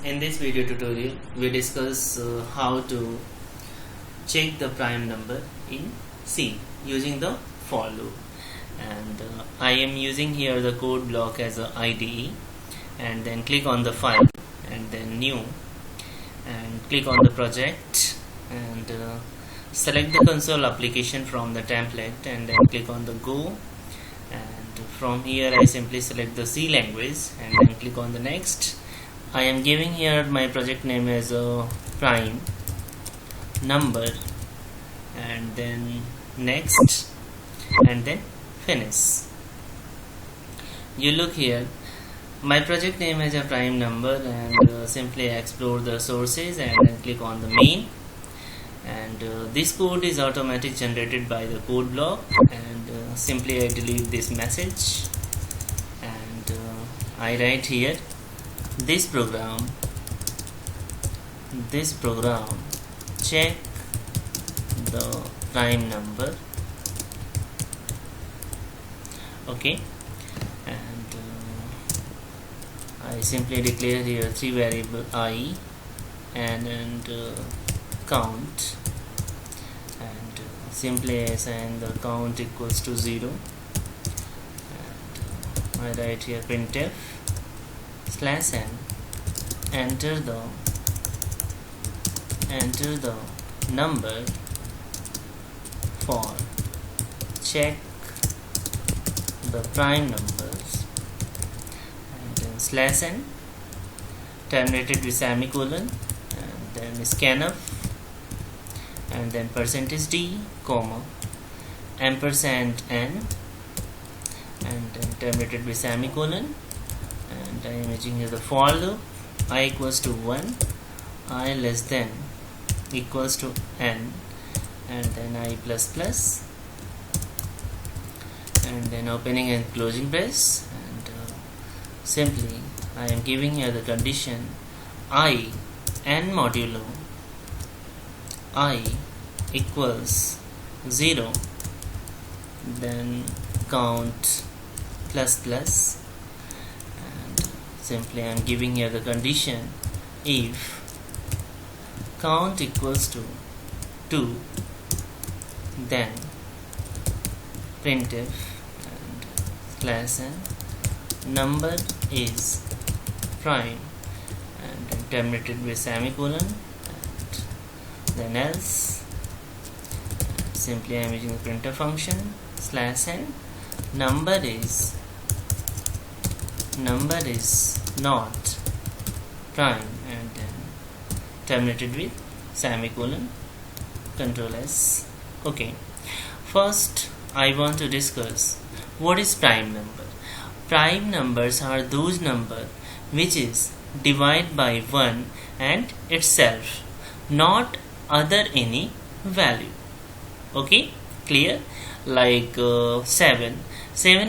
In this video tutorial, we discuss how to check the prime number in C using the for loop. And I am using here the code block as a IDE, and then click on the file and then new and click on the project and select the console application from the template and then click on the go, and from here I simply select the C language and then click on the next. I am giving here my project name as a prime number and then next and then finish. You look here, my project name is a prime number, and simply explore the sources and then click on the main, and this code is automatically generated by the code block, and simply I delete this message and I write here this program check the prime number. Okay, and I simply declare here three variable I and count, and simply assign the count equals to 0, and I write here printf /n, enter the number for check the prime numbers, and then /n terminated with semicolon and then scanf and then %d comma ampersand n and then terminated with semicolon, and I am using here the for loop I equals to 1, I less than equals to n, and then I plus plus, and then opening and closing brace, and simply I am giving here the condition I n modulo I equals 0, then count plus plus, and simply I am giving here the condition if count equals to 2, then printf and /n number is prime and then terminated with semicolon, and then else, and simply I am using the printf function /n number is not prime and then terminated with semicolon, control S. Okay, first I want to discuss what is prime number. Prime numbers are those numbers which is divided by 1 and itself, not other any value. Okay, clear? Like 7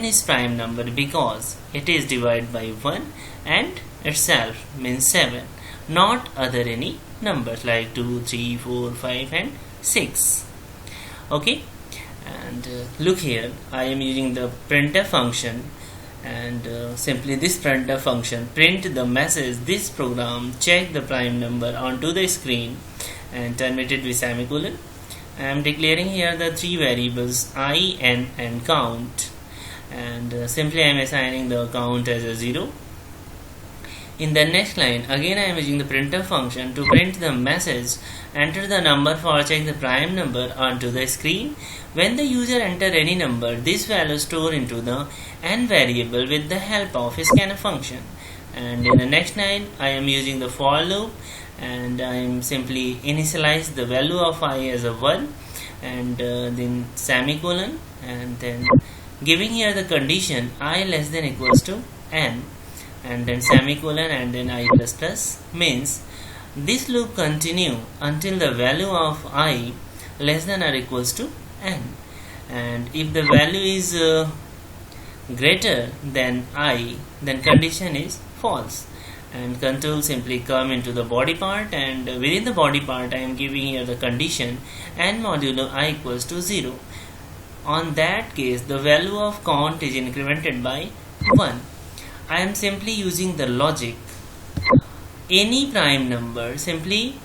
is prime number because it is divided by 1 and itself means 7, not other any numbers like 2, 3, 4, 5 and 6. Okay, and look here, I am using the printf function, and simply this printf function print the message this program check the prime number onto the screen and terminated with semicolon. I am declaring here the three variables I, n and count, and simply I am assigning the count as a 0. In the next line, again I am using the printf function to print the message enter the number for check the prime number onto the screen. When the user enter any number, this value stored into the n variable with the help of a scanf function. And in the next line, I am using the for loop, and I am simply initialize the value of I as a 1 and then semicolon, and then giving here the condition I less than equals to n and then semicolon and then I plus plus, means this loop continue until the value of I less than or equals to n, and if the value is greater than I, then condition is false, and control simply come into the body part, and within the body part I am giving here the condition n modulo I equals to 0. On that case, the value of count is incremented by 1. I am simply using the logic any prime number, simply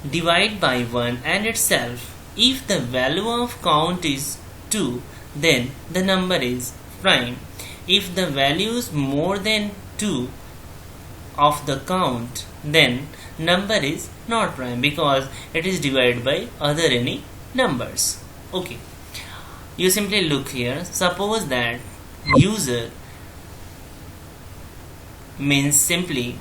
divide by 1 and itself. If the value of count is 2, then the number is prime. If the value is more than 2 of the count, then number is not prime because it is divided by other any numbers. Okay, you simply look here. Suppose that user means simply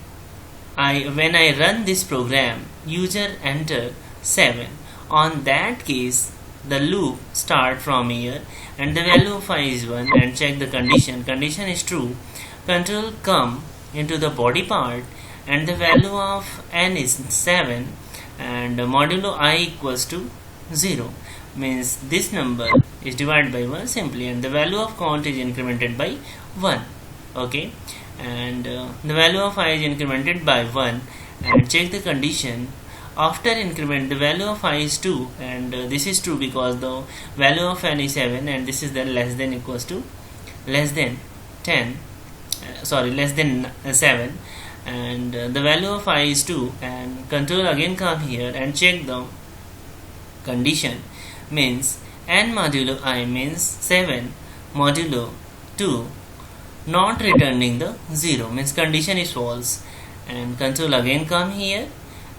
when I run this program, user enter 7. On that case, the loop start from here and the value of I is 1 and check the condition. Condition is true. Control come into the body part and the value of n is 7 and modulo I equals to 0. Means this number is divided by 1 simply and the value of count is incremented by 1. Okay, and the value of I is incremented by 1 and check the condition. After increment, the value of I is 2 and this is true because the value of n is 7 and this is then less than equals to less than 7 and the value of I is 2 and control again come here and check the condition. Means n modulo I means 7 modulo 2 not returning the 0 means condition is false and control again come here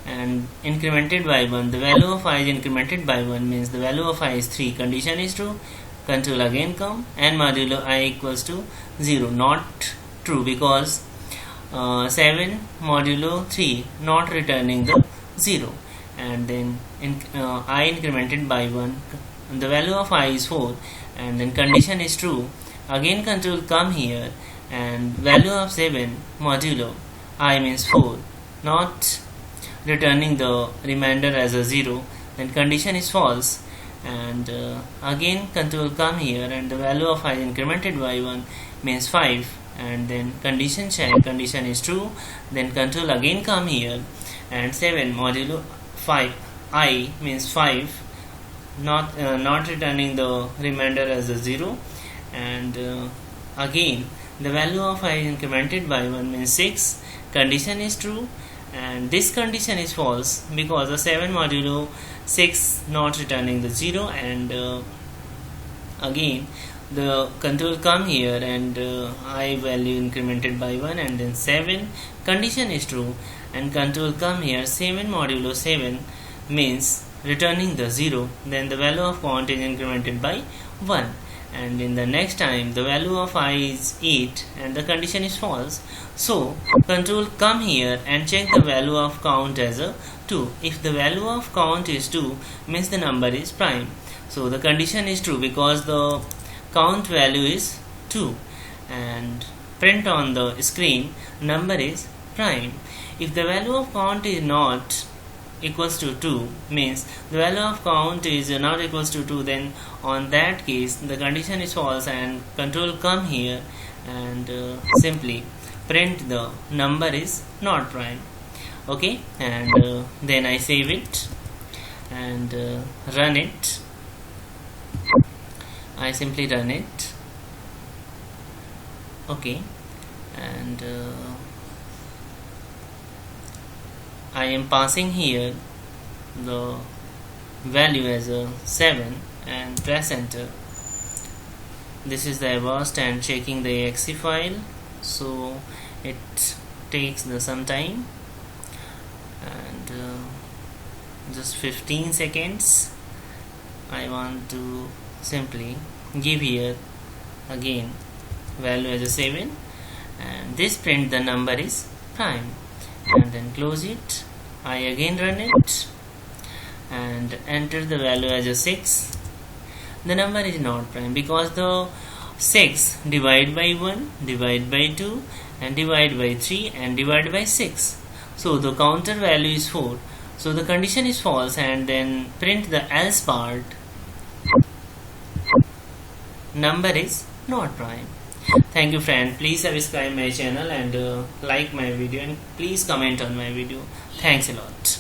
and incremented by 1. The value of I is incremented by 1 means the value of I is 3. Condition is true. Control again come n modulo I equals to 0. Not true because 7 modulo 3 not returning the 0 and then I incremented by 1. The value of I is 4 and then condition is true. Again control come here and value of 7 modulo I means 4 not returning the remainder as a 0, then condition is false and again control come here and the value of I incremented by 1 means 5 and then condition check, condition is true, then control again come here and 7 modulo 5 I means 5 not returning the remainder as a 0 and again the value of I incremented by 1 means 6. Condition is true and this condition is false because the 7 modulo 6 not returning the 0 and again the control come here and I value incremented by 1 and then 7. Condition is true and control come here 7 modulo 7 means returning the 0, then the value of count is incremented by 1 and in the next time the value of I is 8 and the condition is false. So control come here and check the value of count as a 2. If the value of count is 2 means the number is prime. So the condition is true because the count value is 2 and print on the screen number is prime. If the value of count is not equals to 2 means the value of count is not equals to 2, then on that case the condition is false and control come here and simply print the number is not prime. Okay, and then I save it and run it. I simply run it. Okay, and I am passing here the value as a 7 and press enter. This is the avast and checking the exe file, so it takes some time and just 15 seconds. I want to simply give here again value as a 7 and this print the number is prime and then close it. I again run it and enter the value as a 6. The number is not prime because the 6 divide by 1, divide by 2 and divide by 3 and divide by 6. So the counter value is 4. So the condition is false and then print the else part. Number is not prime. Thank you friend. Please subscribe my channel and like my video and please comment on my video. Thanks a lot.